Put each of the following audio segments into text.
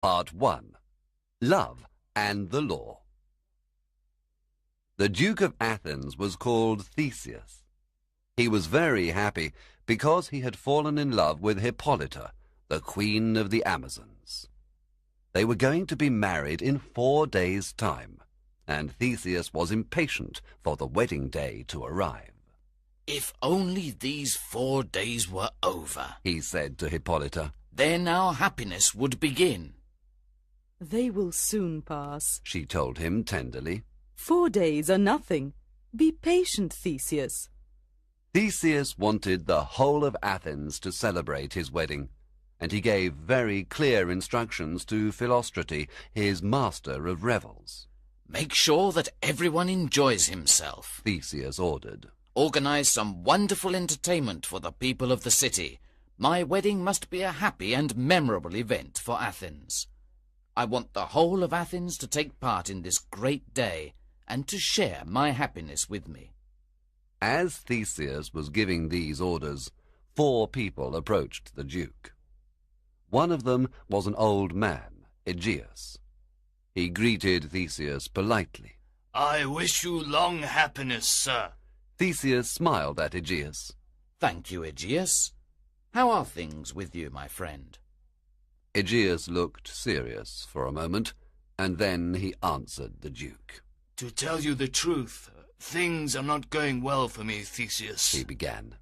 Part 1. Love and the Law. The Duke of Athens was called Theseus. He was very happy because he had fallen in love with Hippolyta, the queen of the Amazons. They were going to be married in 4 days' time, and Theseus was impatient for the wedding day to arrive. "If only these 4 days were over," he said to Hippolyta. "Then our happiness would begin." "They will soon pass," she told him tenderly. 4 days are nothing. Be patient, Theseus. Theseus wanted the whole of Athens to celebrate his wedding, and he gave very clear instructions to Philostrate, his master of revels. "Make sure that everyone enjoys himself," Theseus ordered. "Organize some wonderful entertainment for the people of the city. My wedding must be a happy and memorable event for Athens. I want the whole of Athens to take part in this great day and to share my happiness with me." As Theseus was giving these orders, 4 people approached the Duke. One of them was an old man, Aegeus. He greeted Theseus politely. "I wish you long happiness, sir." Theseus smiled at Aegeus. "Thank you, Aegeus. How are things with you, my friend?" Aegeus looked serious for a moment, and then he answered the Duke. "To tell you the truth, things are not going well for me, Theseus," he began.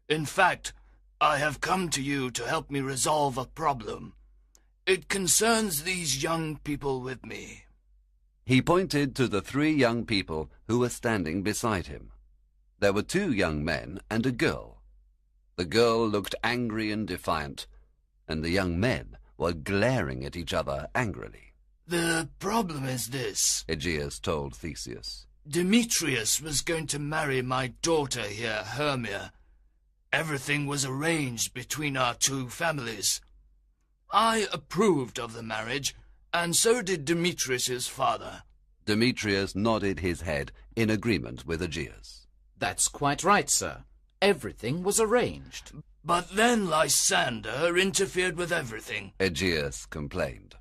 "In fact, I have come to you to help me resolve a problem. It concerns these young people with me." He pointed to the 3 young people who were standing beside him. There were 2 young men and a girl. The girl looked angry and defiant, and the young men were glaring at each other angrily. "The problem is this," Aegeus told Theseus. "Demetrius was going to marry my daughter here, Hermia. Everything was arranged between our 2 families. I approved of the marriage, and so did Demetrius's father." Demetrius nodded his head in agreement with Aegeus. "That's quite right, sir. Everything was arranged." "But then Lysander interfered with everything," Aegeus complained.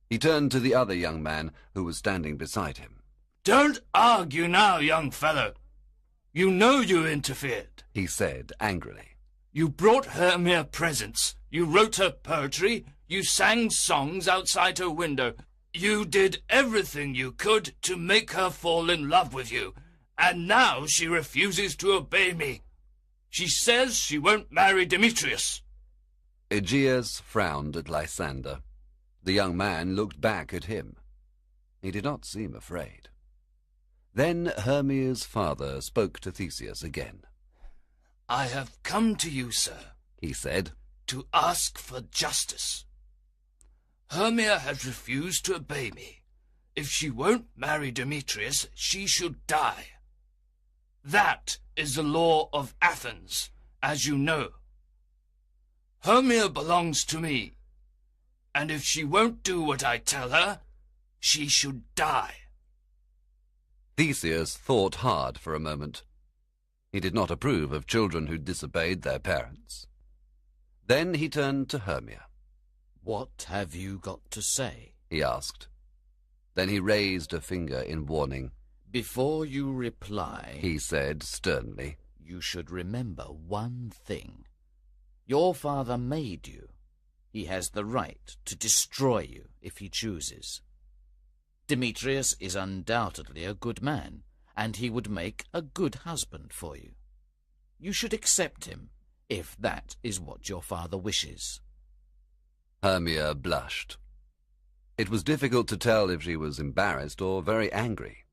He turned to the other young man who was standing beside him. "Don't argue now, young fellow. You know you interfered," he said angrily. "You brought Hermia presents. You wrote her poetry. You sang songs outside her window. You did everything you could to make her fall in love with you. And now she refuses to obey me. She says she won't marry Demetrius." Aegeus frowned at Lysander. The young man looked back at him. He did not seem afraid. Then Hermia's father spoke to Theseus again. "I have come to you, sir," he said, "to ask for justice. Hermia has refused to obey me. If she won't marry Demetrius, she should die. That is the law of Athens, as you know. Hermia belongs to me, and if she won't do what I tell her, she should die." Theseus thought hard for a moment. He did not approve of children who disobeyed their parents. Then he turned to Hermia. "What have you got to say?" he asked. Then he raised a finger in warning. "Before you reply," he said sternly, "you should remember one thing. Your father made you. He has the right to destroy you if he chooses. Demetrius is undoubtedly a good man, and he would make a good husband for you. You should accept him, if that is what your father wishes." Hermia blushed. It was difficult to tell if she was embarrassed or very angry.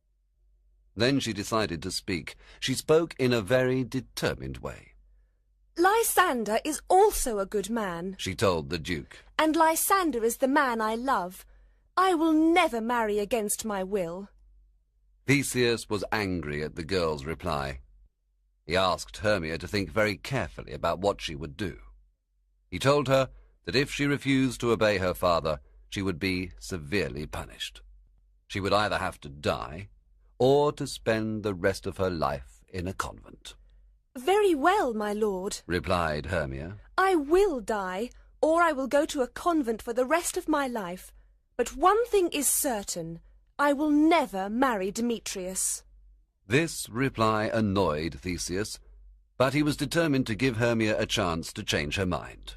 Then she decided to speak. She spoke in a very determined way. "Lysander is also a good man," she told the Duke. "and Lysander is the man I love. I will never marry against my will." Theseus was angry at the girl's reply. He asked Hermia to think very carefully about what she would do. He told her that if she refused to obey her father, she would be severely punished. She would either have to die or to spend the rest of her life in a convent. "Very well, my lord," replied Hermia. "I will die, or I will go to a convent for the rest of my life. But one thing is certain. I will never marry Demetrius. This reply annoyed Theseus, but he was determined to give Hermia a chance to change her mind.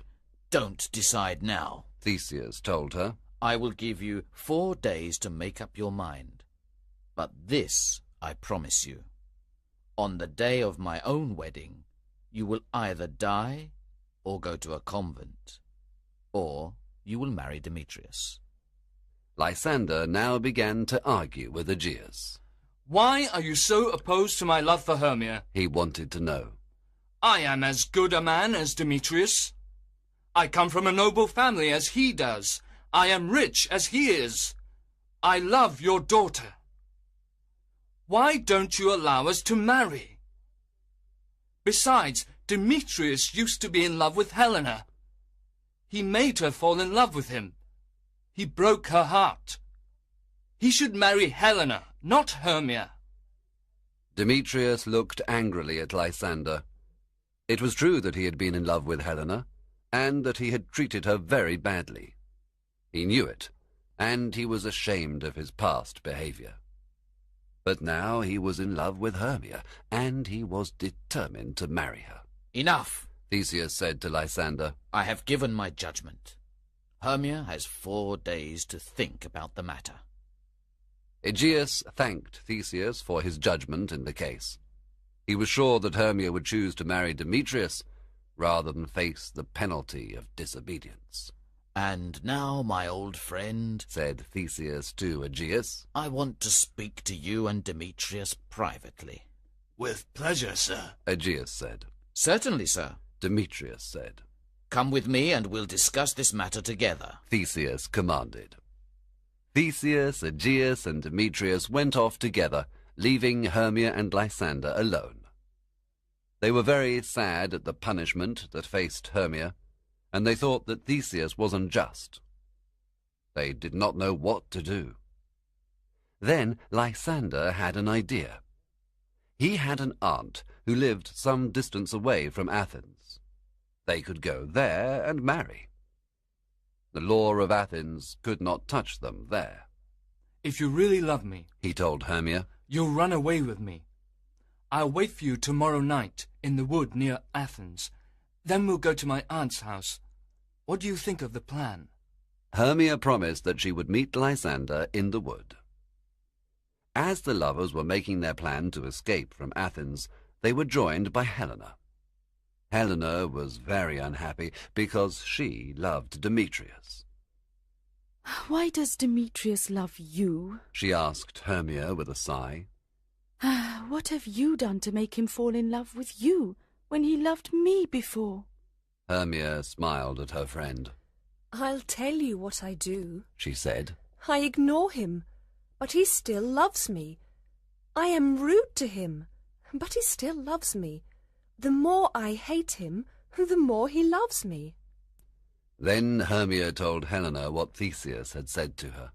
Don't decide now, Theseus told her. I will give you 4 days to make up your mind. But this I promise you. On the day of my own wedding, you will either die or go to a convent, or you will marry Demetrius. Lysander now began to argue with Aegeus. Why are you so opposed to my love for Hermia? He wanted to know. I am as good a man as Demetrius. I come from a noble family as he does. I am rich as he is. I love your daughter. Why don't you allow us to marry? Besides, Demetrius used to be in love with Helena. He made her fall in love with him. He broke her heart. He should marry Helena, not Hermia. Demetrius looked angrily at Lysander. It was true that he had been in love with Helena, and that he had treated her very badly. He knew it, and he was ashamed of his past behaviour. But now he was in love with Hermia, and he was determined to marry her. Enough, Theseus said to Lysander. I have given my judgment. Hermia has 4 days to think about the matter. Aegeus thanked Theseus for his judgment in the case. He was sure that Hermia would choose to marry Demetrius rather than face the penalty of disobedience. And now, my old friend, said Theseus to Aegeus, I want to speak to you and Demetrius privately. With pleasure, sir, Aegeus said. Certainly, sir. Demetrius said. Come with me and we'll discuss this matter together, Theseus commanded. Theseus, Aegeus, and Demetrius went off together, leaving Hermia and Lysander alone. They were very sad at the punishment that faced Hermia, and they thought that Theseus was unjust. They did not know what to do. Then Lysander had an idea. He had an aunt who lived some distance away from Athens. They could go there and marry. The law of Athens could not touch them there. If you really love me, he told Hermia, you'll run away with me. I'll wait for you tomorrow night in the wood near Athens. Then we'll go to my aunt's house. What do you think of the plan? Hermia promised that she would meet Lysander in the wood. As the lovers were making their plan to escape from Athens, they were joined by Helena. Helena was very unhappy because she loved Demetrius. Why does Demetrius love you? She asked Hermia with a sigh. What have you done to make him fall in love with you when he loved me before? Hermia smiled at her friend. I'll tell you what I do, she said. I ignore him, but he still loves me. I am rude to him, but he still loves me. The more I hate him, the more he loves me. Then Hermia told Helena what Theseus had said to her.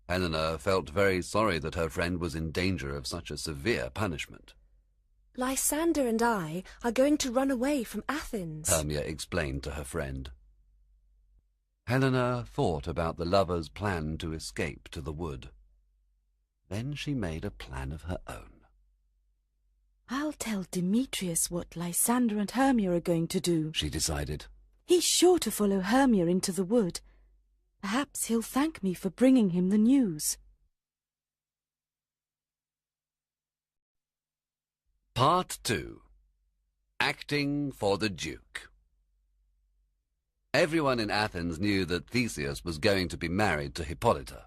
Helena felt very sorry that her friend was in danger of such a severe punishment. Lysander and I are going to run away from Athens, Hermia explained to her friend. Helena thought about the lovers' plan to escape to the wood. Then she made a plan of her own. I'll tell Demetrius what Lysander and Hermia are going to do, she decided. He's sure to follow Hermia into the wood. Perhaps he'll thank me for bringing him the news. Part 2. Acting for the Duke. Everyone in Athens knew that Theseus was going to be married to Hippolyta.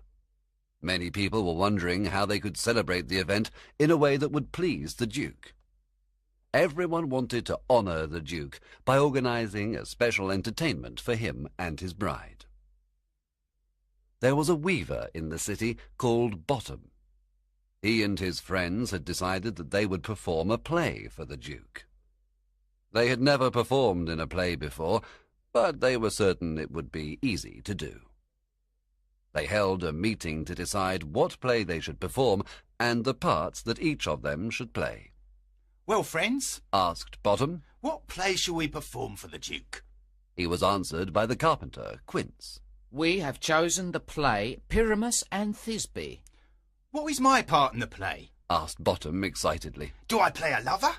Many people were wondering how they could celebrate the event in a way that would please the Duke. Everyone wanted to honour the Duke by organising a special entertainment for him and his bride. There was a weaver in the city called Bottom. He and his friends had decided that they would perform a play for the Duke. They had never performed in a play before, but they were certain it would be easy to do. They held a meeting to decide what play they should perform and the parts that each of them should play. Well, friends, asked Bottom. what play shall we perform for the Duke? He was answered by the carpenter, Quince. We have chosen the play Pyramus and Thisbe. What is my part in the play? Asked Bottom excitedly. Do I play a lover?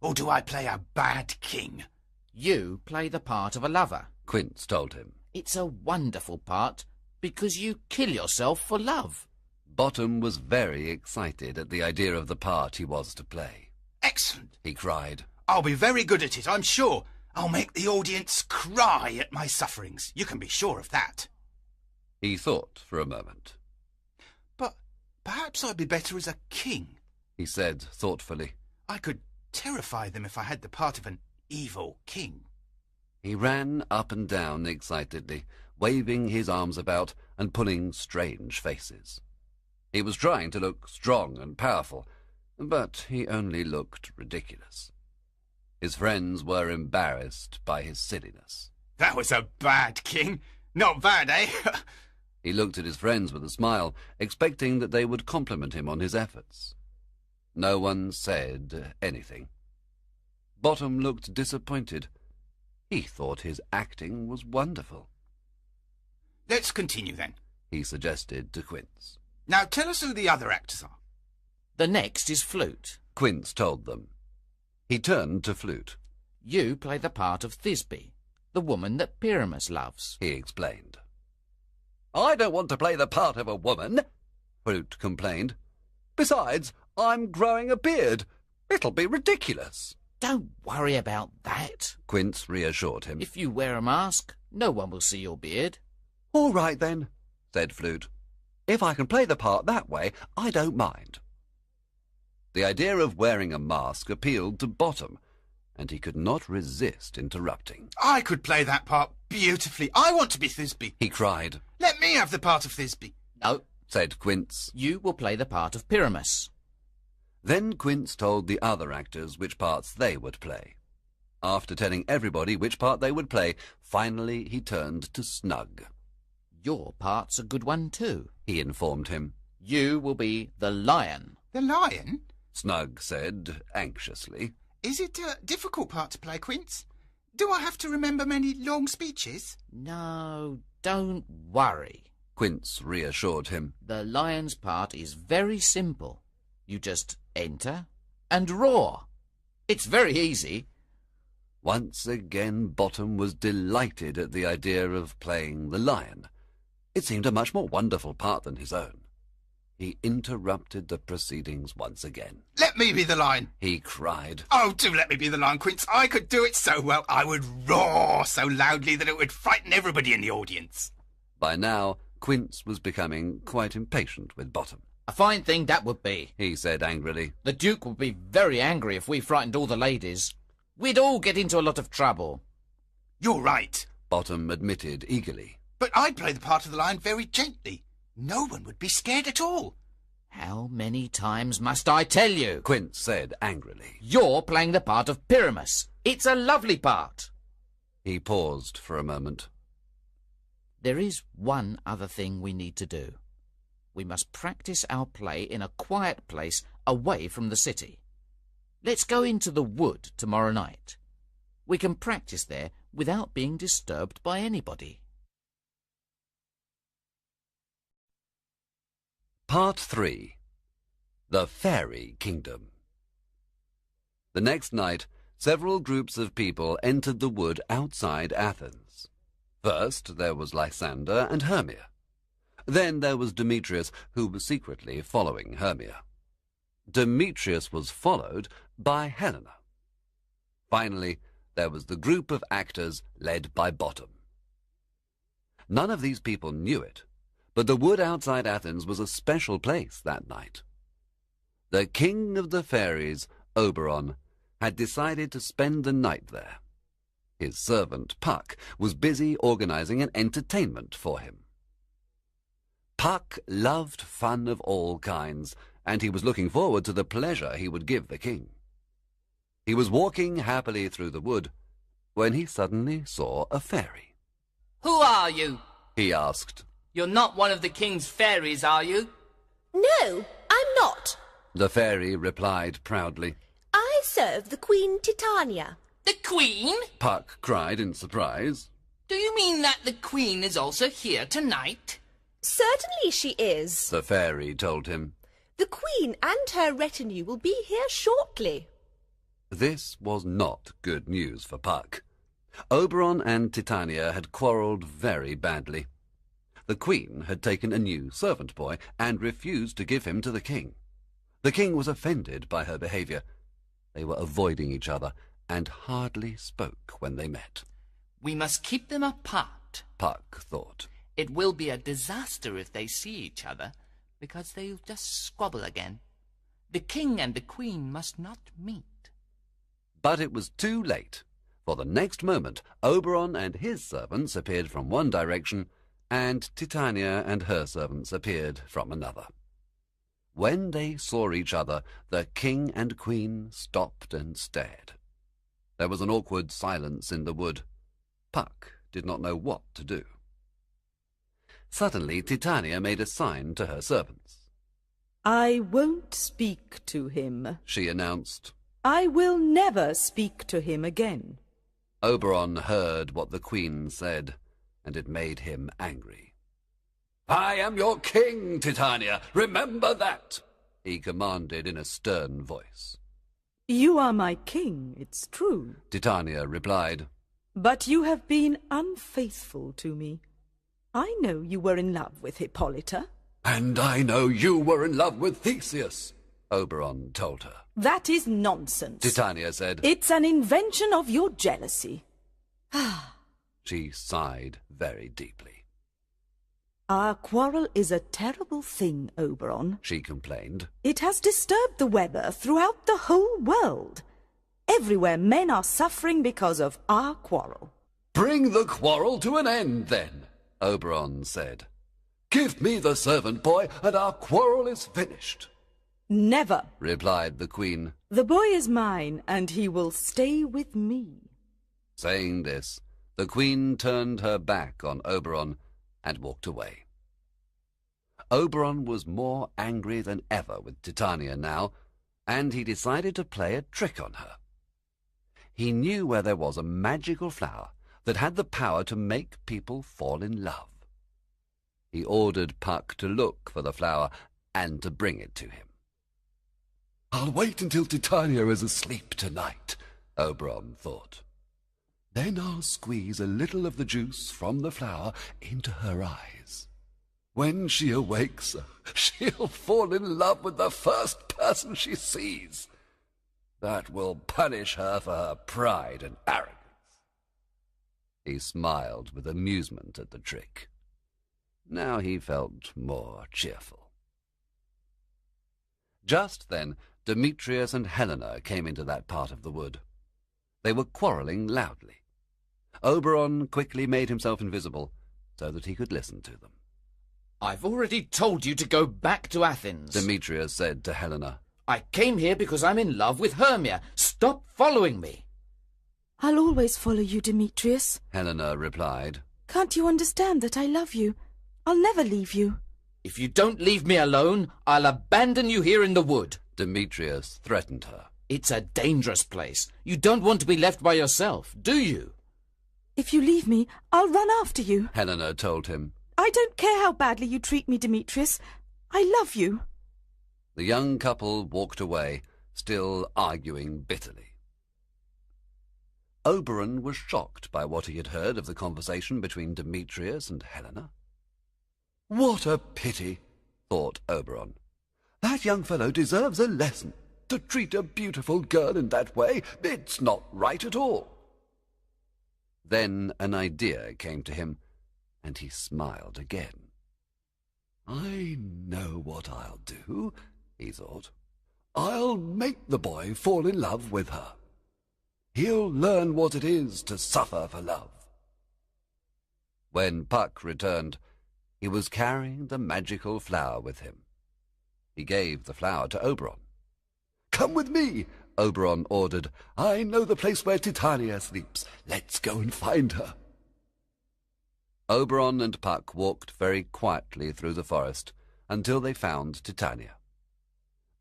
Or do I play a bad king? You play the part of a lover. Quince told him. It's a wonderful part because you kill yourself for love. Bottom was very excited at the idea of the part he was to play. Excellent, He cried. I'll be very good at it, I'm sure. I'll make the audience cry at my sufferings. You can be sure of that. He thought for a moment. But perhaps I'd be better as a king, He said thoughtfully. I could terrify them if I had the part of an evil king. He ran up and down excitedly, waving his arms about and pulling strange faces. He was trying to look strong and powerful, but he only looked ridiculous. His friends were embarrassed by his silliness. That was a bad king. Not bad, eh? He looked at his friends with a smile, expecting that they would compliment him on his efforts. No one said anything. Bottom looked disappointed. He thought his acting was wonderful. Let's continue then. He suggested to Quince. Now tell us who the other actors are. The next is Flute. Quince told them. He turned to Flute. You play the part of Thisbe, the woman that Pyramus loves. He explained. I don't want to play the part of a woman, Flute complained. Besides, I'm growing a beard. It'll be ridiculous. Don't worry about that. Quince reassured him. If you wear a mask, no one will see your beard. All right then, said Flute. If I can play the part that way, I don't mind. The idea of wearing a mask appealed to Bottom, and he could not resist interrupting. I could play that part beautifully. I want to be Thisbe, He cried. Let me have the part of Thisbe. No, Said Quince. you will play the part of Pyramus. Then Quince told the other actors which parts they would play. After telling everybody which part they would play, finally he turned to Snug. Your part's a good one too. He informed him. You will be the lion. The lion? Snug said anxiously. Is it a difficult part to play, Quince? Do I have to remember many long speeches? No, don't worry. Quince reassured him. The lion's part is very simple. You just enter and roar. It's very easy. Once again Bottom was delighted at the idea of playing the lion. It seemed a much more wonderful part than his own. He interrupted the proceedings once again. Let me be the lion. He cried. Oh, do let me be the lion, Quince. I could do it so well. I would roar so loudly that it would frighten everybody in the audience. By now, Quince was becoming quite impatient with Bottom. A fine thing that would be. He said angrily. The Duke would be very angry if we frightened all the ladies. We'd all get into a lot of trouble. You're right. Bottom admitted eagerly. But I'd play the part of the lion very gently. No one would be scared at all. How many times must I tell you? Quince said angrily. You're playing the part of Pyramus. It's a lovely part. He paused for a moment. There is one other thing we need to do. We must practice our play in a quiet place away from the city. Let's go into the wood tomorrow night. We can practice there without being disturbed by anybody. Part 3. The Fairy Kingdom. The next night, several groups of people entered the wood outside Athens. First, there was Lysander and Hermia. Then there was Demetrius, who was secretly following Hermia. Demetrius was followed by Helena. Finally, there was the group of actors led by Bottom. None of these people knew it, but the wood outside Athens was a special place that night. The king of the fairies, Oberon, had decided to spend the night there. His servant, Puck, was busy organizing an entertainment for him. Puck loved fun of all kinds, and he was looking forward to the pleasure he would give the king. He was walking happily through the wood when he suddenly saw a fairy. Who are you? He asked. You're not one of the king's fairies, are you? No, I'm not. The fairy replied proudly. I serve the Queen Titania. The queen? Puck cried in surprise. Do you mean that the Queen is also here tonight? Certainly she is. the fairy told him. The Queen and her retinue will be here shortly. This was not good news for Puck. Oberon and Titania had quarrelled very badly. The Queen had taken a new servant boy and refused to give him to the king. The king was offended by her behaviour. They were avoiding each other and hardly spoke when they met. We must keep them apart. Puck thought. It will be a disaster if they see each other, because they'll just squabble again. The king and the queen must not meet. But it was too late, for the next moment Oberon and his servants appeared from one direction, and Titania and her servants appeared from another. When they saw each other, the king and queen stopped and stared. There was an awkward silence in the wood. Puck did not know what to do. Suddenly Titania made a sign to her servants. I won't speak to him, She announced. I will never speak to him again. Oberon heard what the queen said, and it made him angry. I am your king, Titania. Remember that, he commanded in a stern voice. You are my king, it's true, Titania replied. but you have been unfaithful to me. I know you were in love with Hippolyta. And I know you were in love with Theseus, Oberon told her. That is nonsense. Titania said. It's an invention of your jealousy. She sighed very deeply. Our quarrel is a terrible thing, Oberon. She complained. It has disturbed the weather throughout the whole world. Everywhere men are suffering because of our quarrel. Bring the quarrel to an end, then, Oberon said. Give me the servant boy, and our quarrel is finished. Never, replied the queen. The boy is mine, and he will stay with me. Saying this, the queen turned her back on Oberon and walked away. Oberon was more angry than ever with Titania now, and he decided to play a trick on her. He knew where there was a magical flower that had the power to make people fall in love. He ordered Puck to look for the flower and to bring it to him. I'll wait until Titania is asleep tonight, Oberon thought. Then I'll squeeze a little of the juice from the flower into her eyes. When she awakes, she'll fall in love with the first person she sees. That will punish her for her pride and arrogance. He smiled with amusement at the trick. Now he felt more cheerful. Just then, Demetrius and Helena came into that part of the wood. They were quarrelling loudly. Oberon quickly made himself invisible so that he could listen to them. I've already told you to go back to Athens, Demetrius said to Helena. I came here because I'm in love with Hermia. Stop following me. I'll always follow you, Demetrius. Helena replied. Can't you understand that I love you? I'll never leave you. If you don't leave me alone, I'll abandon you here in the wood. Demetrius threatened her. It's a dangerous place. You don't want to be left by yourself, do you? If you leave me, I'll run after you. Helena told him. I don't care how badly you treat me, Demetrius. I love you. The young couple walked away, still arguing bitterly. Oberon was shocked by what he had heard of the conversation between Demetrius and Helena. What a pity, thought Oberon. That young fellow deserves a lesson. To treat a beautiful girl in that way, it's not right at all. Then an idea came to him, and he smiled again. I know what I'll do, he thought. I'll make the boy fall in love with her. He'll learn what it is to suffer for love. When Puck returned, he was carrying the magical flower with him. He gave the flower to Oberon. Come with me, Oberon ordered. I know the place where Titania sleeps. Let's go and find her. Oberon and Puck walked very quietly through the forest until they found Titania.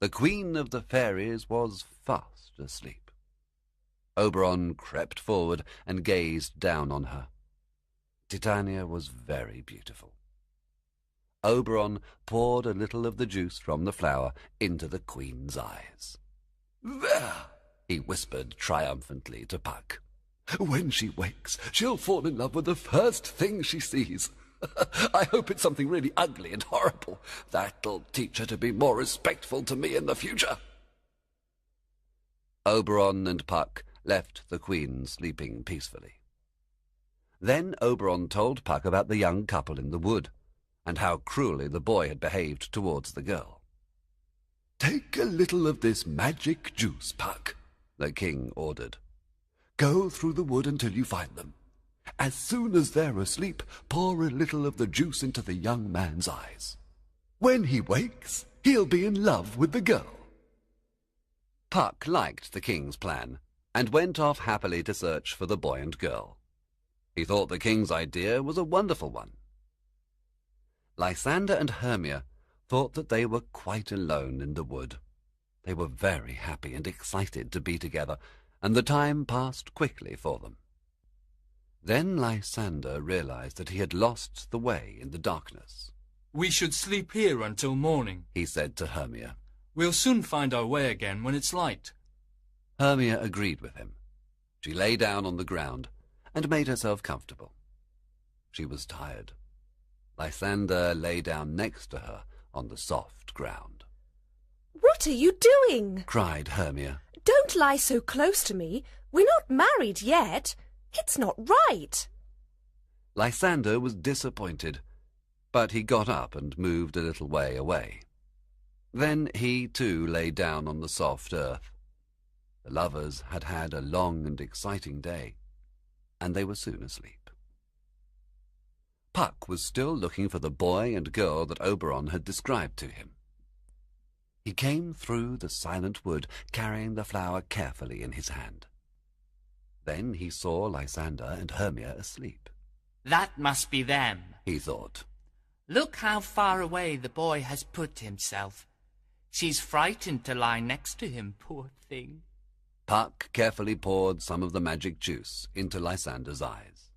The queen of the fairies was fast asleep. Oberon crept forward and gazed down on her. Titania was very beautiful. Oberon poured a little of the juice from the flower into the Queen's eyes. "There," he whispered triumphantly to Puck. "When she wakes, she'll fall in love with the first thing she sees. I hope it's something really ugly and horrible. That'll teach her to be more respectful to me in the future." Oberon and Puck left the Queen sleeping peacefully. Then Oberon told Puck about the young couple in the wood, and how cruelly the boy had behaved towards the girl. "Take a little of this magic juice, Puck," the king ordered. "Go through the wood until you find them. As soon as they're asleep, pour a little of the juice into the young man's eyes. When he wakes, he'll be in love with the girl." Puck liked the king's plan, and went off happily to search for the boy and girl. He thought the king's idea was a wonderful one. Lysander and Hermia thought that they were quite alone in the wood. They were very happy and excited to be together, and the time passed quickly for them. Then Lysander realized that he had lost the way in the darkness. "We should sleep here until morning," he said to Hermia. "We'll soon find our way again when it's light." Hermia agreed with him. She lay down on the ground and made herself comfortable. She was tired. Lysander lay down next to her on the soft ground. What are you doing? Cried Hermia. Don't lie so close to me. We're not married yet. It's not right. Lysander was disappointed, but he got up and moved a little way away. Then he too lay down on the soft earth. The lovers had had a long and exciting day, and they were soon asleep. Puck was still looking for the boy and girl that Oberon had described to him. He came through the silent wood, carrying the flower carefully in his hand. Then he saw Lysander and Hermia asleep. "That must be them," he thought. "Look how far away the boy has put himself. She's frightened to lie next to him, poor thing." Puck carefully poured some of the magic juice into Lysander's eyes.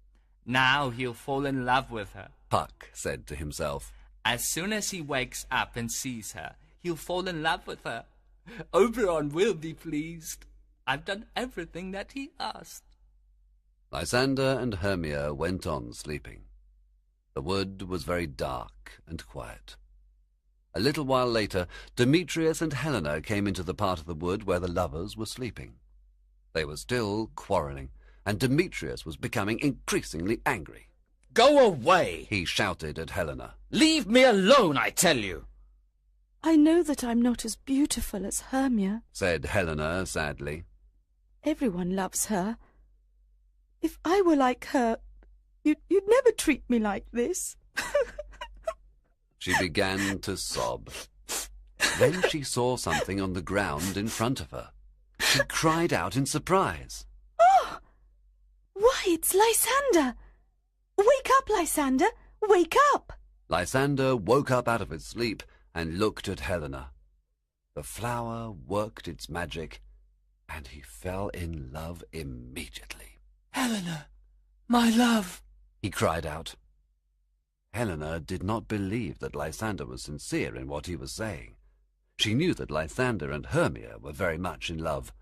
"Now he'll fall in love with her," Puck said to himself. "As soon as he wakes up and sees her, he'll fall in love with her. Oberon will be pleased. I've done everything that he asked." Lysander and Hermia went on sleeping. The wood was very dark and quiet. A little while later, Demetrius and Helena came into the part of the wood where the lovers were sleeping. They were still quarrelling, and Demetrius was becoming increasingly angry. "Go away!" he shouted at Helena. "Leave me alone, I tell you!" "I know that I'm not as beautiful as Hermia," said Helena sadly. "Everyone loves her. If I were like her, you'd never treat me like this." She began to sob. Then she saw something on the ground in front of her. She cried out in surprise. "Oh! Why, it's Lysander! Wake up, Lysander! Wake up!" Lysander woke up out of his sleep and looked at Helena. The flower worked its magic, and he fell in love immediately. "Helena, my love!" he cried out. Helena did not believe that Lysander was sincere in what he was saying. She knew that Lysander and Hermia were very much in love.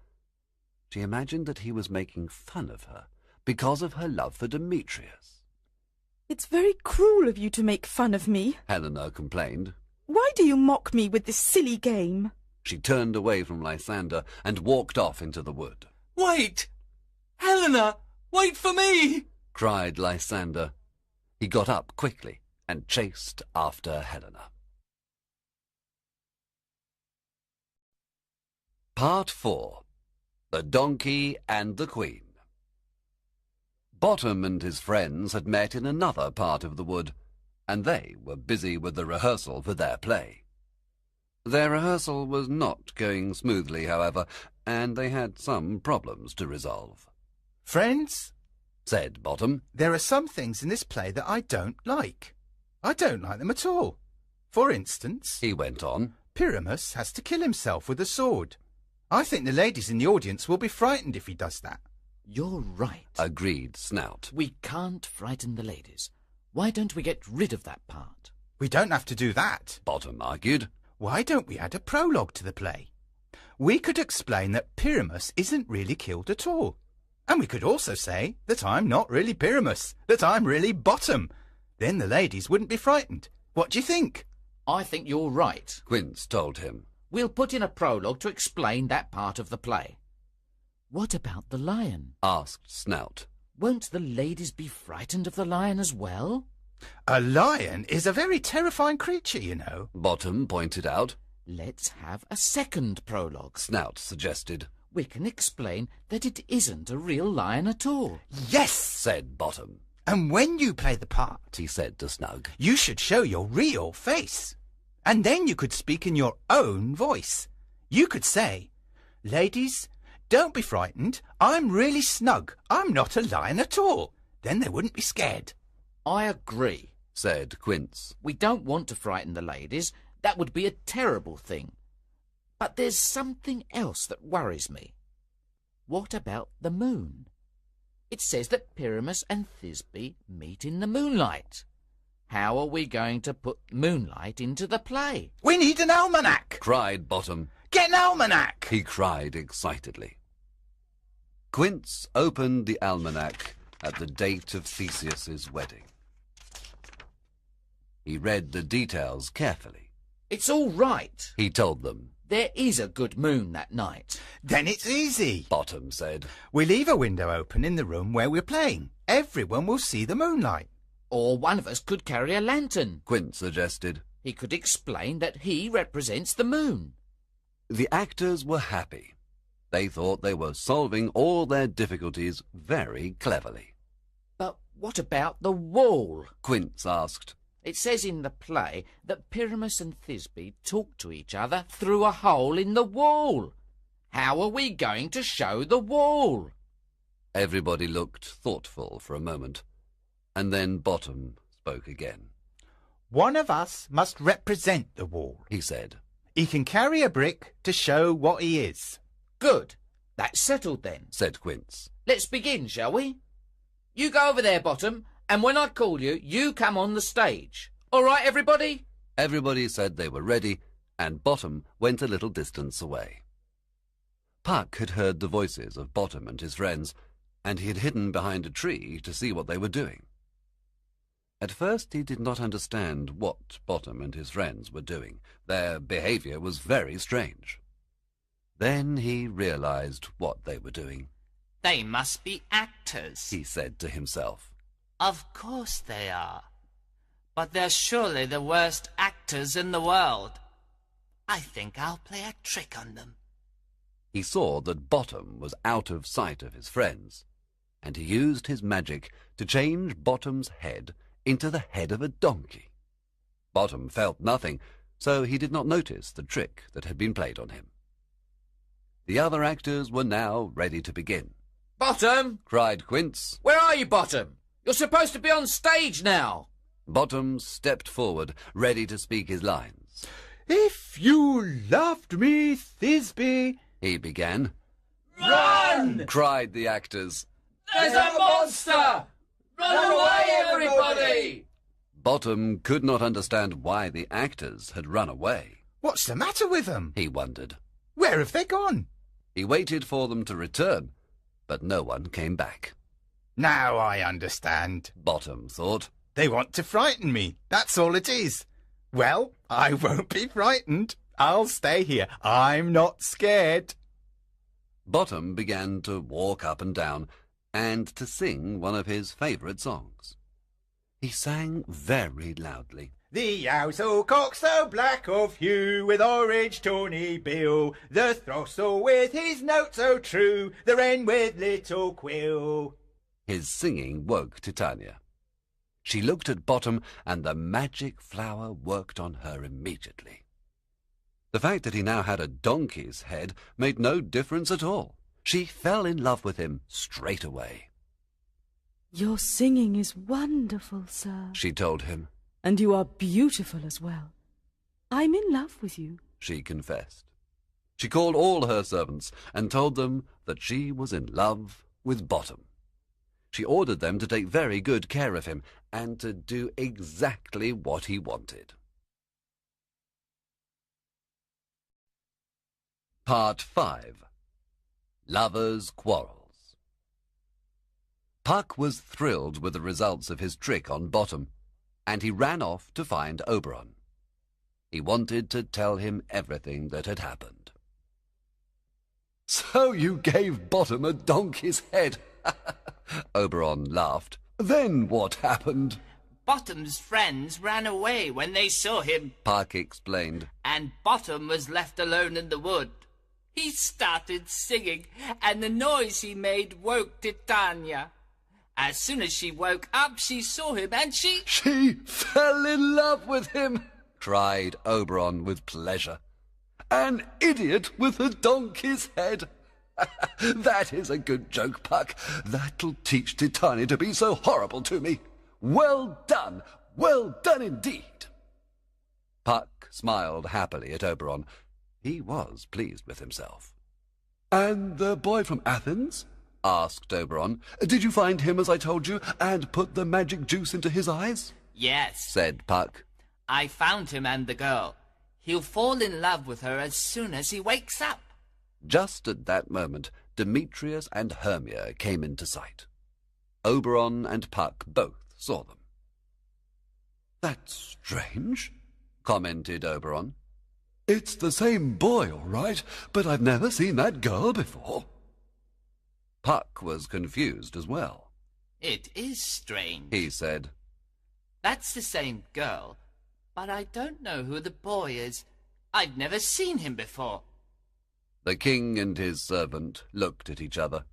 She imagined that he was making fun of her because of her love for Demetrius. "It's very cruel of you to make fun of me," Helena complained. "Why do you mock me with this silly game?" She turned away from Lysander and walked off into the wood. "Wait! Helena, wait for me!" cried Lysander. He got up quickly and chased after Helena. Part 4. The Donkey and the Queen. Bottom and his friends had met in another part of the wood, and they were busy with the rehearsal for their play. Their rehearsal was not going smoothly, however, and they had some problems to resolve. "Friends," said Bottom, "there are some things in this play that I don't like. I don't like them at all. For instance," he went on, "Pyramus has to kill himself with a sword. I think the ladies in the audience will be frightened if he does that." You're right, agreed Snout. We can't frighten the ladies. Why don't we get rid of that part? We don't have to do that. Bottom argued. Why don't we add a prologue to the play? We could explain that Pyramus isn't really killed at all. And we could also say that I'm not really Pyramus, that I'm really Bottom. Then the ladies wouldn't be frightened. What do you think? I think you're right. Quince told him. We'll put in a prologue to explain that part of the play. What about the lion? Asked Snout. Won't the ladies be frightened of the lion as well? A lion is a very terrifying creature, you know. Bottom pointed out. Let's have a second prologue, Snout suggested. We can explain that it isn't a real lion at all. Yes, said Bottom. And when you play the part, he said to Snug, you should show your real face. And then you could speak in your own voice. You could say, ladies, don't be frightened. I'm really Snug. I'm not a lion at all. Then they wouldn't be scared. I agree, said Quince. We don't want to frighten the ladies. That would be a terrible thing. But there's something else that worries me. What about the moon? It says that Pyramus and Thisbe meet in the moonlight. How are we going to put moonlight into the play? We need an almanac, cried Bottom. Get an almanac, he cried excitedly. Quince opened the almanac at the date of Theseus's wedding. He read the details carefully. It's all right, he told them. There is a good moon that night. Then it's easy, Bottom said. We leave a window open in the room where we're playing. Everyone will see the moonlight. Or one of us could carry a lantern, Quince suggested. He could explain that he represents the moon. The actors were happy. They thought they were solving all their difficulties very cleverly. But what about the wall? Quince asked. It says in the play that Pyramus and Thisbe talk to each other through a hole in the wall. How are we going to show the wall? Everybody looked thoughtful for a moment, and then Bottom spoke again. One of us must represent the wall, he said. He can carry a brick to show what he is. Good. That's settled then, said Quince. Let's begin, shall we? You go over there, Bottom, and when I call you, you come on the stage. All right, everybody? Everybody said they were ready, and Bottom went a little distance away. Puck had heard the voices of Bottom and his friends, and he had hidden behind a tree to see what they were doing. At first he did not understand what Bottom and his friends were doing. Their behaviour was very strange. Then he realized what they were doing. They must be actors, he said to himself. Of course they are. But they're surely the worst actors in the world. I think I'll play a trick on them. He saw that Bottom was out of sight of his friends, and he used his magic to change Bottom's head into the head of a donkey. Bottom felt nothing, so he did not notice the trick that had been played on him. The other actors were now ready to begin. Bottom! cried Quince. Where are you, Bottom? You're supposed to be on stage now. Bottom stepped forward, ready to speak his lines. If you loved me, Thisbe, he began. Run! cried the actors. There's a monster! Run away, everybody! Bottom could not understand why the actors had run away. What's the matter with them? He wondered. Where have they gone? He waited for them to return, but no one came back. Now I understand, Bottom thought. They want to frighten me. That's all it is. Well, I won't be frightened. I'll stay here. I'm not scared. Bottom began to walk up and down and to sing one of his favourite songs. He sang very loudly. The owl cock so black of hue, with orange tawny bill, the throstle with his note so true, the wren with little quill. His singing woke Titania. She looked at Bottom, and the magic flower worked on her immediately. The fact that he now had a donkey's head made no difference at all. She fell in love with him straight away. Your singing is wonderful, sir, she told him. And you are beautiful as well. I'm in love with you, she confessed. She called all her servants and told them that she was in love with with Bottom. She ordered them to take very good care of him and to do exactly what he wanted. Part 5. Lovers' Quarrels. Puck was thrilled with the results of his trick on Bottom, and he ran off to find Oberon. He wanted to tell him everything that had happened. "So you gave Bottom a donkey's head," Oberon laughed. "Then what happened?" Bottom's friends ran away when they saw him, Puck explained. and Bottom was left alone in the wood. He started singing, and the noise he made woke Titania. As soon as she woke up, she saw him, and she fell in love with him," cried Oberon with pleasure. "An idiot with a donkey's head. That is a good joke, Puck. That'll teach Titania to be so horrible to me. Well done indeed." Puck smiled happily at Oberon. He was pleased with himself. "And the boy from Athens?" asked Oberon. "Did you find him as I told you, and put the magic juice into his eyes?" Yes, said Puck. I found him and the girl. He'll fall in love with her as soon as he wakes up. Just at that moment, Demetrius and Hermia came into sight. Oberon and Puck both saw them. "That's strange," commented Oberon. "It's the same boy, all right, but I've never seen that girl before." Puck was confused as well. It is strange, he said. "That's the same girl, but I don't know who the boy is. I've never seen him before." The king and his servant looked at each other.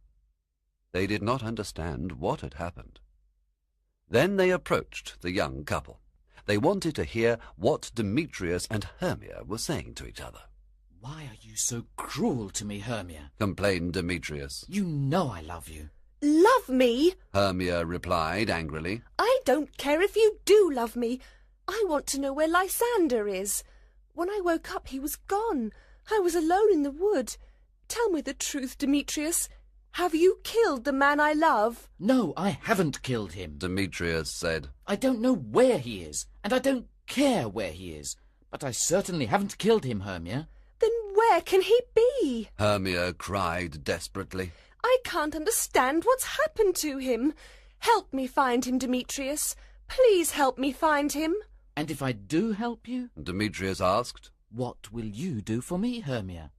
They did not understand what had happened. Then they approached the young couple. They wanted to hear what Demetrius and Hermia were saying to each other. "Why are you so cruel to me, Hermia?" complained Demetrius. "You know I love you." Love me? Hermia replied angrily. I don't care if you do love me. I want to know where Lysander is. When I woke up, he was gone. I was alone in the wood. Tell me the truth, Demetrius. Have you killed the man I love? "No, I haven't killed him," Demetrius said. "I don't know where he is, and I don't care where he is. But I certainly haven't killed him, Hermia." Then where can he be? Hermia cried desperately. I can't understand what's happened to him. Help me find him, Demetrius. Please help me find him. "And if I do help you," Demetrius asked, "what will you do for me, Hermia?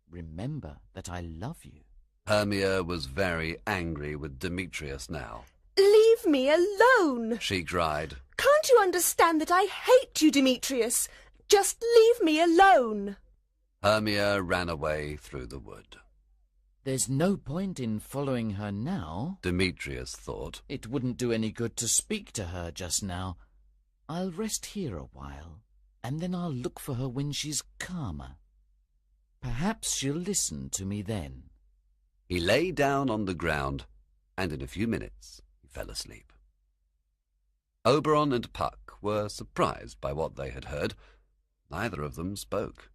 Remember that I love you." Hermia was very angry with Demetrius now. Leave me alone, she cried. Can't you understand that I hate you, Demetrius? Just leave me alone. Hermia ran away through the wood. "There's no point in following her now," Demetrius thought. "It wouldn't do any good to speak to her just now. I'll rest here a while, and then I'll look for her when she's calmer. Perhaps she'll listen to me then." He lay down on the ground, and in a few minutes he fell asleep. Oberon and Puck were surprised by what they had heard. Neither of them spoke.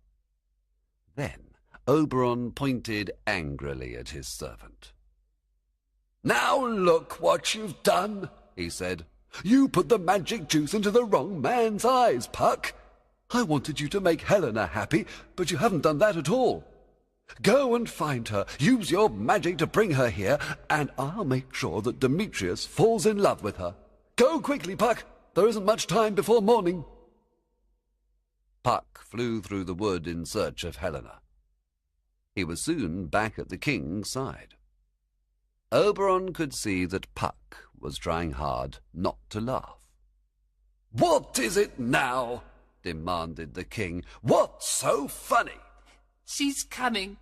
Then Oberon pointed angrily at his servant. "Now look what you've done," he said. "You put the magic juice into the wrong man's eyes, Puck. I wanted you to make Helena happy, but you haven't done that at all. Go and find her, use your magic to bring her here, and I'll make sure that Demetrius falls in love with her. Go quickly, Puck. There isn't much time before morning." Puck flew through the wood in search of Helena. He was soon back at the king's side. Oberon could see that Puck was trying hard not to laugh. "What is it now?" demanded the king. "What's so funny?" "She's coming.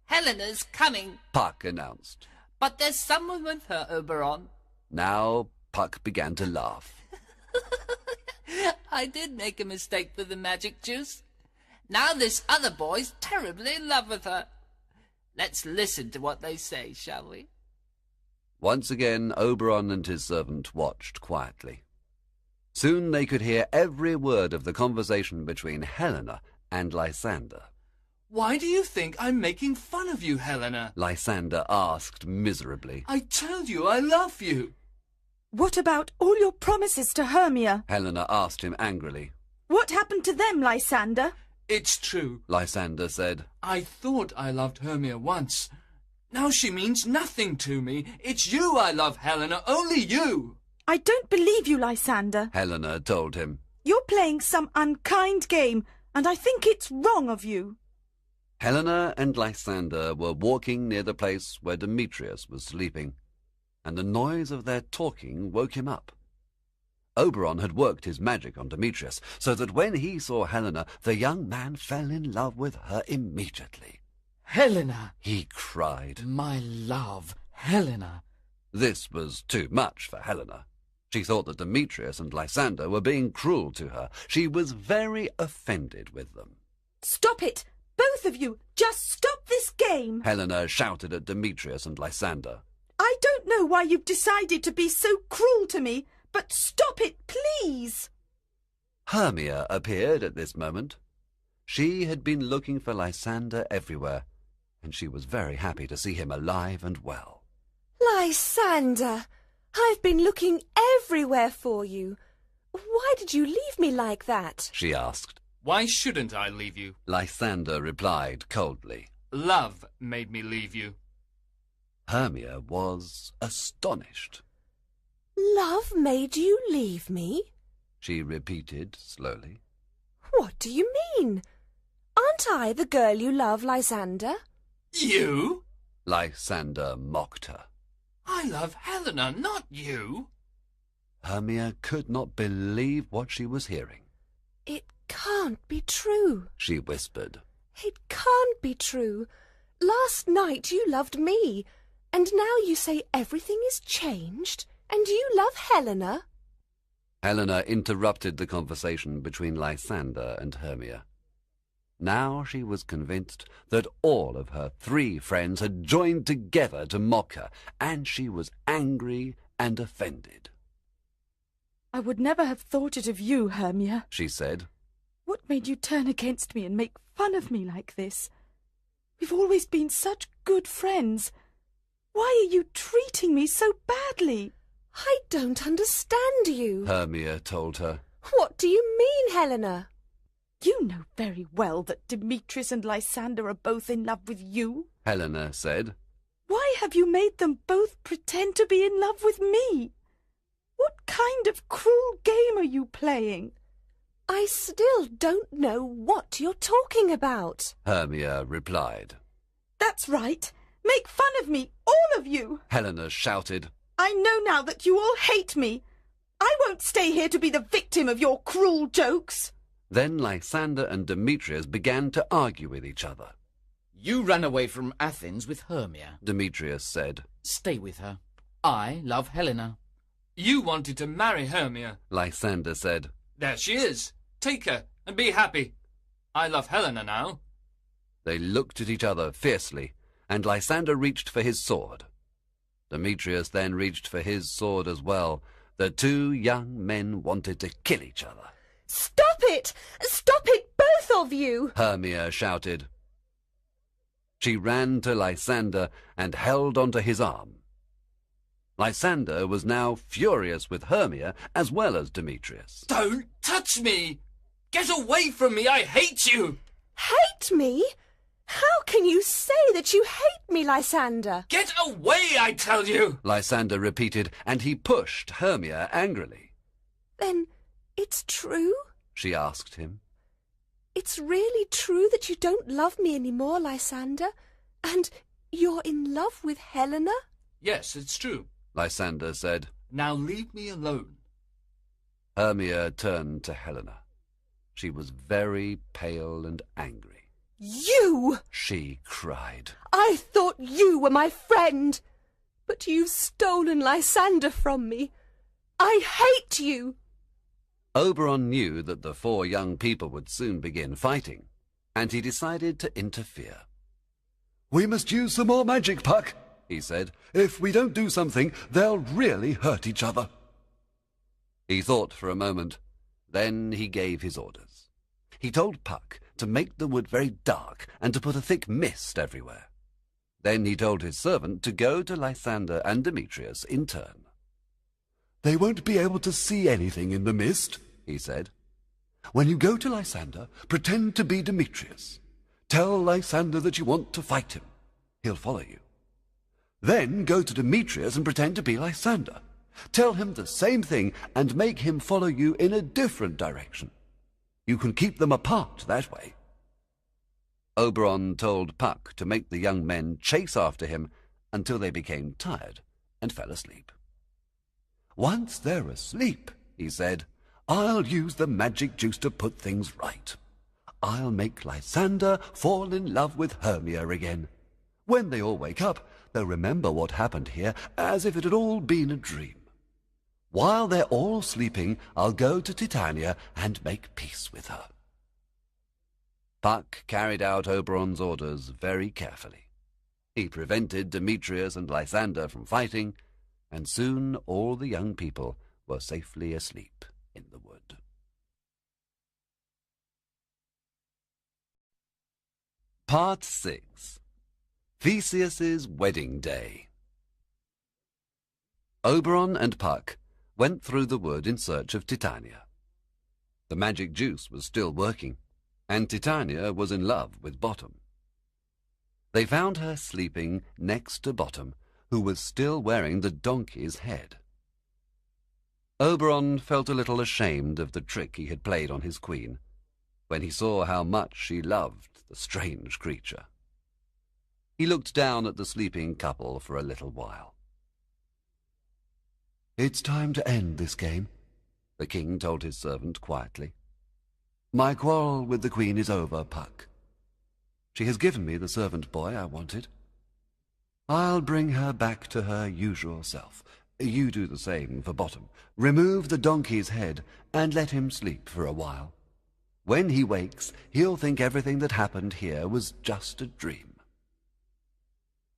Helena's coming," Puck announced. "But there's someone with her, Oberon." Now Puck began to laugh. "I did make a mistake with the magic juice. Now this other boy's terribly in love with her. Let's listen to what they say, shall we?" Once again Oberon and his servant watched quietly. Soon they could hear every word of the conversation between Helena and Lysander. Why do you think I'm making fun of you, Helena? Lysander asked miserably. I tell you I love you. What about all your promises to Hermia? Helena asked him angrily. What happened to them, Lysander? It's true. Lysander said. I thought I loved Hermia once. Now she means nothing to me. It's you I love, Helena, only you. I don't believe you, Lysander. Helena told him. You're playing some unkind game, and I think it's wrong of you. Helena and Lysander were walking near the place where Demetrius was sleeping, and the noise of their talking woke him up. Oberon had worked his magic on Demetrius, so that when he saw Helena, the young man fell in love with her immediately. Helena! He cried. My love, Helena! This was too much for Helena. She thought that Demetrius and Lysander were being cruel to her. She was very offended with them. Stop it! Both of you! Just stop this game! Helena shouted at Demetrius and Lysander. I don't know why you've decided to be so cruel to me, but stop it, please! Hermia appeared at this moment. She had been looking for Lysander everywhere, and she was very happy to see him alive and well. Lysander, I've been looking everywhere for you. Why did you leave me like that? She asked. Why shouldn't I leave you? Lysander replied coldly. Love made me leave you. Hermia was astonished. Love made you leave me? She repeated slowly. What do you mean? Aren't I the girl you love, Lysander? You? Lysander mocked her. I love Helena, not you. Hermia could not believe what she was hearing. It can't be true, she whispered. It can't be true. Last night you loved me, and now you say everything is changed, and you love Helena? Helena interrupted the conversation between Lysander and Hermia. Now she was convinced that all of her 3 friends had joined together to mock her, and she was angry and offended. I would never have thought it of you, Hermia, she said. What made you turn against me and make fun of me like this? We've always been such good friends. Why are you treating me so badly? I don't understand you, Hermia told her. What do you mean, Helena? You know very well that Demetrius and Lysander are both in love with you, Helena said. Why have you made them both pretend to be in love with me? What kind of cruel game are you playing? I still don't know what you're talking about, Hermia replied. That's right. Make fun of me, all of you. Helena shouted. I know now that you all hate me. I won't stay here to be the victim of your cruel jokes. Then Lysander and Demetrius began to argue with each other. You ran away from Athens with Hermia, Demetrius said. Stay with her. I love Helena. You wanted to marry Hermia, Lysander said. There she is. Take her and be happy. I love Helena now. They looked at each other fiercely, and Lysander reached for his sword. Demetrius then reached for his sword as well. The 2 young men wanted to kill each other. Stop it! Stop it, both of you! Hermia shouted. She ran to Lysander and held onto his arm. Lysander was now furious with Hermia as well as Demetrius. Don't touch me! Get away from me! I hate you! Hate me? How can you say that you hate me, Lysander? Get away, I tell you! Lysander repeated, and he pushed Hermia angrily. Then it's true? She asked him. It's really true that you don't love me anymore, Lysander? And you're in love with Helena? Yes, it's true, Lysander said. Now leave me alone. Hermia turned to Helena. She was very pale and angry. You! She cried. I thought you were my friend, but you've stolen Lysander from me. I hate you! Oberon knew that the 4 young people would soon begin fighting, and he decided to interfere. We must use some more magic, Puck, he said. If we don't do something, they'll really hurt each other. He thought for a moment. Then he gave his orders. He told Puck to make the wood very dark and to put a thick mist everywhere. Then he told his servant to go to Lysander and Demetrius in turn. "They won't be able to see anything in the mist," he said. "When you go to Lysander, pretend to be Demetrius. Tell Lysander that you want to fight him. He'll follow you. Then go to Demetrius and pretend to be Lysander. Tell him the same thing and make him follow you in a different direction. You can keep them apart that way." Oberon told Puck to make the young men chase after him until they became tired and fell asleep. "Once they're asleep," he said, "I'll use the magic juice to put things right. I'll make Lysander fall in love with Hermia again. When they all wake up, they'll remember what happened here as if it had all been a dream. While they're all sleeping, I'll go to Titania and make peace with her." Puck carried out Oberon's orders very carefully. He prevented Demetrius and Lysander from fighting, and soon all the young people were safely asleep in the wood. Part 6. Theseus's Wedding Day. Oberon and Puck went through the wood in search of Titania. The magic juice was still working, and Titania was in love with Bottom. They found her sleeping next to Bottom, who was still wearing the donkey's head. Oberon felt a little ashamed of the trick he had played on his queen, when he saw how much she loved the strange creature. He looked down at the sleeping couple for a little while. "It's time to end this game," the king told his servant quietly. "My quarrel with the queen is over, Puck. She has given me the servant boy I wanted. I'll bring her back to her usual self. You do the same for Bottom. Remove the donkey's head and let him sleep for a while. When he wakes, he'll think everything that happened here was just a dream."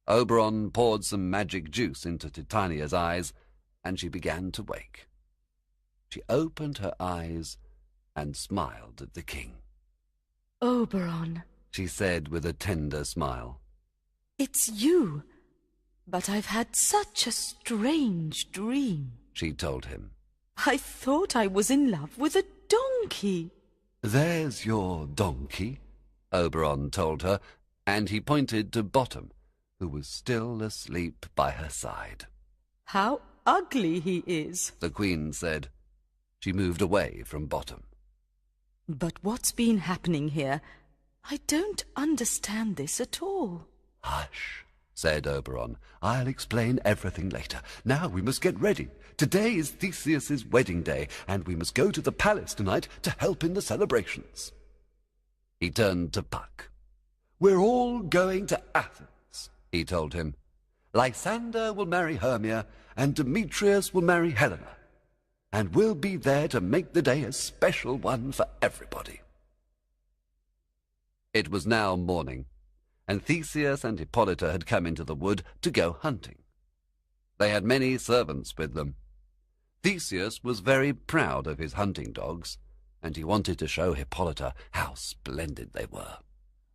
Oberon poured some magic juice into Titania's eyes, and she began to wake. She opened her eyes and smiled at the king. "Oberon," she said with a tender smile. "it's you. But I've had such a strange dream," she told him. "I thought I was in love with a donkey." "There's your donkey," Oberon told her, and he pointed to Bottom, who was still asleep by her side. "How ugly he is," the queen said. She moved away from Bottom. "But what's been happening here? I don't understand this at all." "Hush," said Oberon. "I'll explain everything later. Now we must get ready. Today is Theseus's wedding day, and we must go to the palace tonight to help in the celebrations." He turned to Puck. "We're all going to Athens," he told him. "Lysander will marry Hermia, and Demetrius will marry Helena. And we'll be there to make the day a special one for everybody." It was now morning, and Theseus and Hippolyta had come into the wood to go hunting. They had many servants with them. Theseus was very proud of his hunting dogs, and he wanted to show Hippolyta how splendid they were.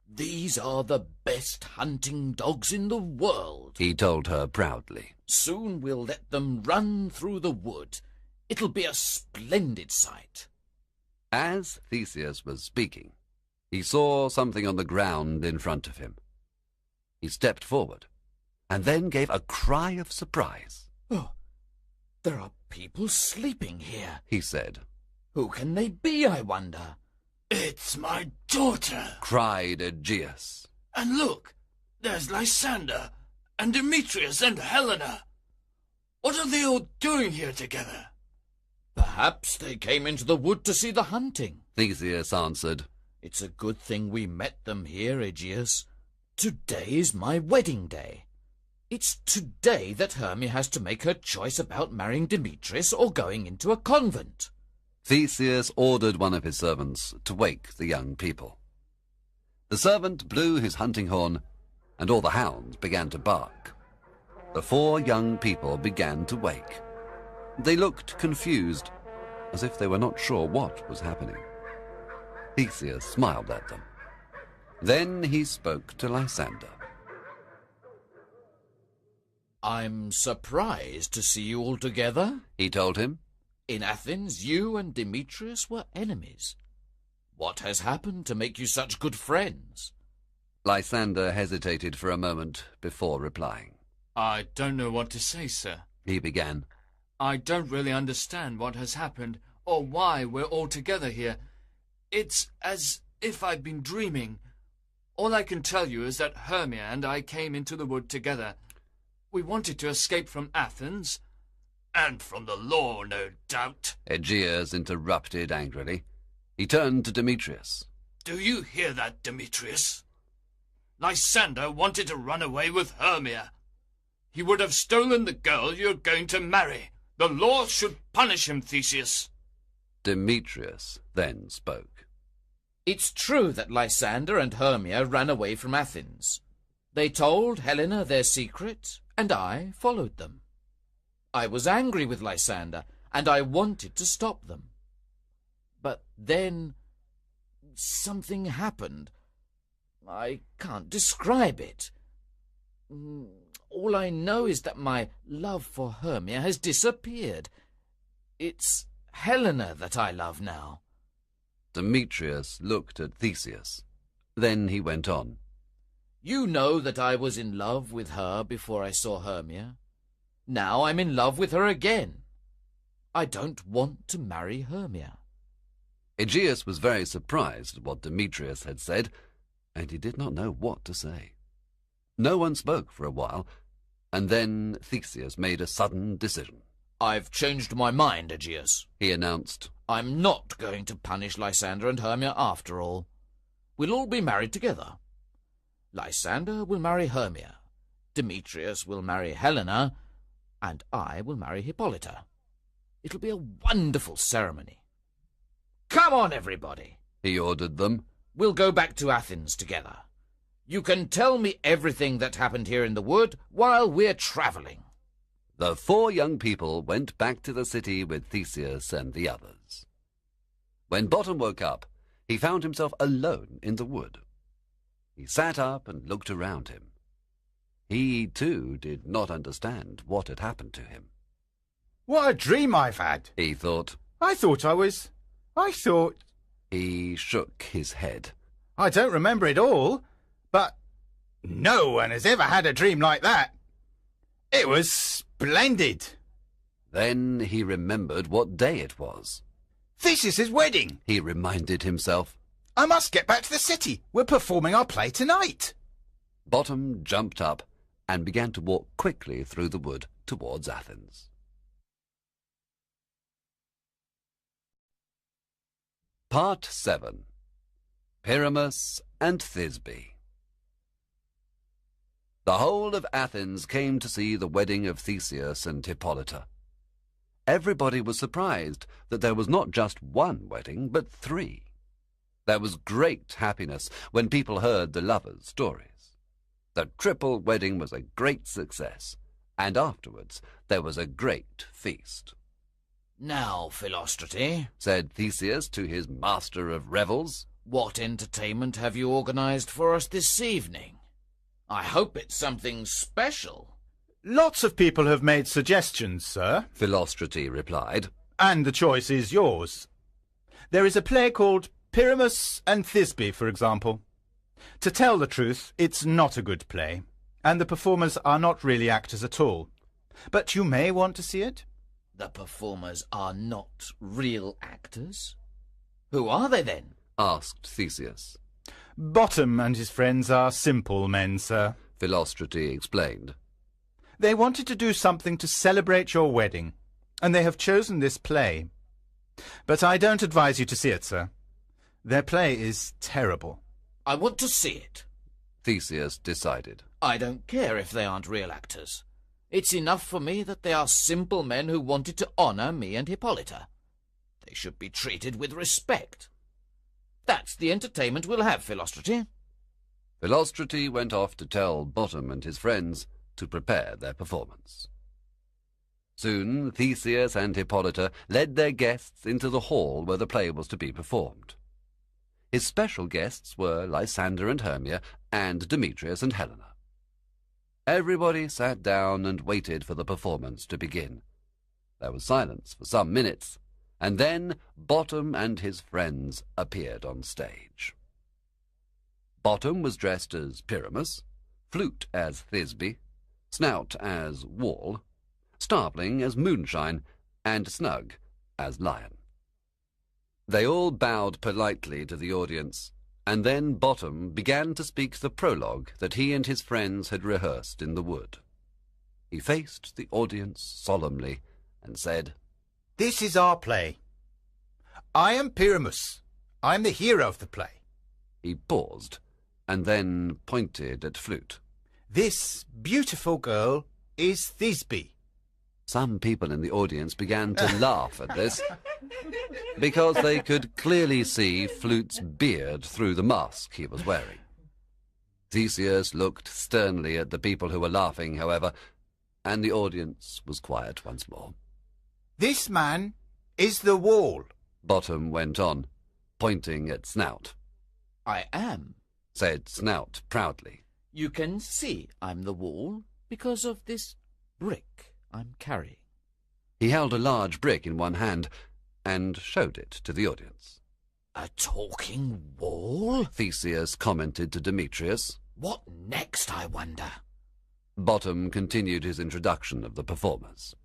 "These are the best hunting dogs in the world," he told her proudly. "Soon we'll let them run through the wood. It'll be a splendid sight." As Theseus was speaking, he saw something on the ground in front of him. He stepped forward, and then gave a cry of surprise. "Oh, there are people sleeping here," he said. "Who can they be, I wonder?" "It's my daughter!" cried Aegeus. "And look, there's Lysander, and Demetrius, and Helena. What are they all doing here together?" "Perhaps they came into the wood to see the hunting," Theseus answered. "It's a good thing we met them here, Aegeus. Today is my wedding day. It's today that Hermia has to make her choice about marrying Demetrius or going into a convent." Theseus ordered one of his servants to wake the young people. The servant blew his hunting horn, and all the hounds began to bark. The 4 young people began to wake. They looked confused, as if they were not sure what was happening. Theseus smiled at them. Then he spoke to Lysander. "I'm surprised to see you all together," he told him. "In Athens, you and Demetrius were enemies. What has happened to make you such good friends?" Lysander hesitated for a moment before replying. I don't know what to say, sir. He began. I don't really understand what has happened or why we're all together here. It's as if I've been dreaming. All I can tell you is that Hermia and I came into the wood together. We wanted to escape from Athens. And from the law, no doubt. Aegeus interrupted angrily. He turned to Demetrius. Do you hear that, Demetrius? Lysander wanted to run away with Hermia. He would have stolen the girl you're going to marry. The law should punish him, Theseus. Demetrius then spoke. "It's true that Lysander and Hermia ran away from Athens. They told Helena their secret, and I followed them. I was angry with Lysander, and I wanted to stop them. But then something happened. I can't describe it. All I know is that my love for Hermia has disappeared. It's Helena that I love now." Demetrius looked at Theseus. Then he went on. "You know that I was in love with her before I saw Hermia. Now I'm in love with her again. I don't want to marry Hermia." Aegeus was very surprised at what Demetrius had said, and he did not know what to say. No one spoke for a while, and then Theseus made a sudden decision. "I've changed my mind, Aegeus," he announced. "I'm not going to punish Lysander and Hermia after all. We'll all be married together. Lysander will marry Hermia, Demetrius will marry Helena, and I will marry Hippolyta. It'll be a wonderful ceremony. Come on, everybody," he ordered them. "We'll go back to Athens together. You can tell me everything that happened here in the wood while we're travelling." The 4 young people went back to the city with Theseus and the others. When Bottom woke up, he found himself alone in the wood. He sat up and looked around him. He, too, did not understand what had happened to him. What a dream I've had, he thought. I thought... He shook his head. I don't remember it all, but no one has ever had a dream like that. It was splendid. Then he remembered what day it was. Theseus's wedding, he reminded himself. I must get back to the city. We're performing our play tonight. Bottom jumped up and began to walk quickly through the wood towards Athens. Part 7. Pyramus and Thisbe. The whole of Athens came to see the wedding of Theseus and Hippolyta. Everybody was surprised that there was not just one wedding, but 3. There was great happiness when people heard the lovers' stories. The triple wedding was a great success, and afterwards there was a great feast. "Now, Philostrate," said Theseus to his master of revels, "what entertainment have you organized for us this evening? I hope it's something special." Lots of people have made suggestions, sir, Philostrate replied, and the choice is yours. There is a play called Pyramus and Thisbe, for example. To tell the truth, it's not a good play, and the performers are not really actors at all. But you may want to see it. The performers are not real actors? Who are they, then? asked Theseus. Bottom and his friends are simple men, sir, Philostrate explained. They wanted to do something to celebrate your wedding, and they have chosen this play. But I don't advise you to see it, sir. Their play is terrible. I want to see it, Theseus decided. I don't care if they aren't real actors. It's enough for me that they are simple men who wanted to honour me and Hippolyta. They should be treated with respect. That's the entertainment we'll have, Philostrate. Philostrate went off to tell Bottom and his friends to prepare their performance. Soon Theseus and Hippolyta led their guests into the hall where the play was to be performed. His special guests were Lysander and Hermia, and Demetrius and Helena. Everybody sat down and waited for the performance to begin. There was silence for some minutes, and then Bottom and his friends appeared on stage. Bottom was dressed as Pyramus, Flute as Thisbe, Snout as Wall, Starveling as Moonshine, and Snug as Lion. They all bowed politely to the audience, and then Bottom began to speak the prologue that he and his friends had rehearsed in the wood. He faced the audience solemnly and said, "This is our play. I am Pyramus. I am the hero of the play." He paused, and then pointed at Flute. "This beautiful girl is Thisbe." Some people in the audience began to laugh at this, because they could clearly see Flute's beard through the mask he was wearing. Theseus looked sternly at the people who were laughing, however, and the audience was quiet once more. "This man is the Wall," Bottom went on, pointing at Snout. "I am," said Snout proudly. "You can see I'm the Wall because of this brick I'm carrying." He held a large brick in one hand and showed it to the audience. "A talking wall?" Theseus commented to Demetrius. "What next, I wonder?" Bottom continued his introduction of the performers.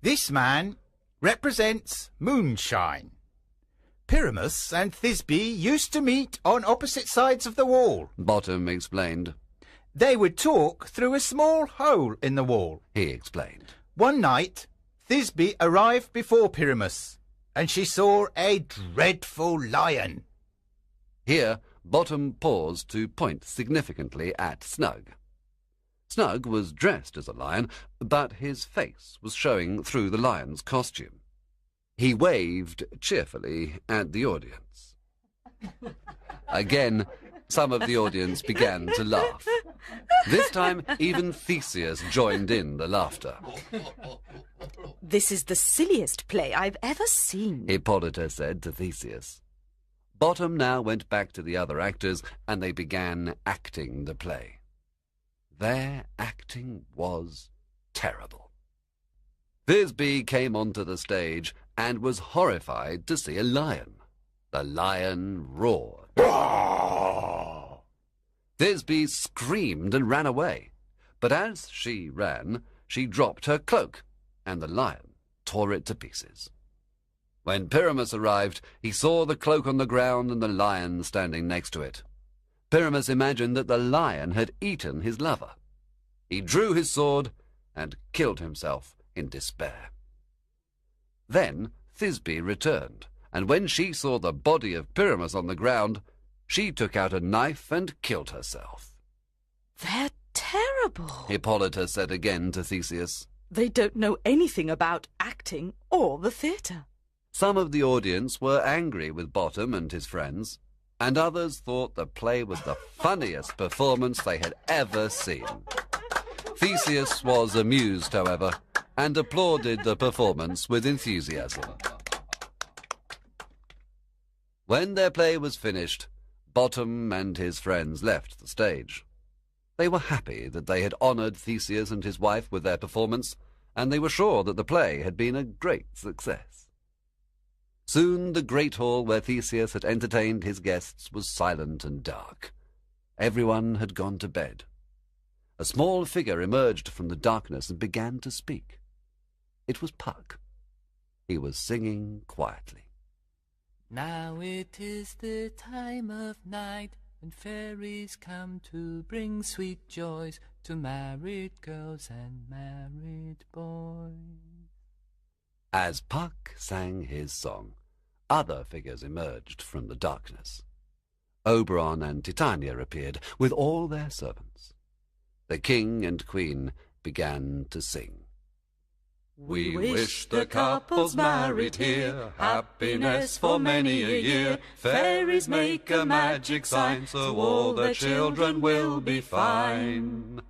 "This man represents Moonshine. Pyramus and Thisbe used to meet on opposite sides of the wall," Bottom explained. "They would talk through a small hole in the wall," he explained. "One night, Thisbe arrived before Pyramus, and she saw a dreadful lion." Here, Bottom paused to point significantly at Snug. Snug was dressed as a lion, but his face was showing through the lion's costume. He waved cheerfully at the audience. Again, some of the audience began to laugh. This time, even Theseus joined in the laughter. "This is the silliest play I've ever seen," Hippolyta said to Theseus. Bottom now went back to the other actors, and they began acting the play. Their acting was terrible. Thisbe came onto the stage and was horrified to see a lion. The lion roared. Thisbe screamed and ran away, but as she ran, she dropped her cloak, and the lion tore it to pieces. When Pyramus arrived, he saw the cloak on the ground and the lion standing next to it. Pyramus imagined that the lion had eaten his lover. He drew his sword and killed himself in despair. Then Thisbe returned, and when she saw the body of Pyramus on the ground, she took out a knife and killed herself. "They're terrible," Hippolyta said again to Theseus. "They don't know anything about acting or the theatre." Some of the audience were angry with Bottom and his friends, and others thought the play was the funniest performance they had ever seen. Theseus was amused, however, and applauded the performance with enthusiasm. When their play was finished, Bottom and his friends left the stage. They were happy that they had honoured Theseus and his wife with their performance, and they were sure that the play had been a great success. Soon the great hall where Theseus had entertained his guests was silent and dark. Everyone had gone to bed. A small figure emerged from the darkness and began to speak. It was Puck. He was singing quietly. Now it is the time of night when fairies come to bring sweet joys to married girls and married boys. As Puck sang his song, other figures emerged from the darkness. Oberon and Titania appeared with all their servants. The king and queen began to sing. We wish the couples married here happiness for many a year. Fairies make a magic sign so all the children will be fine.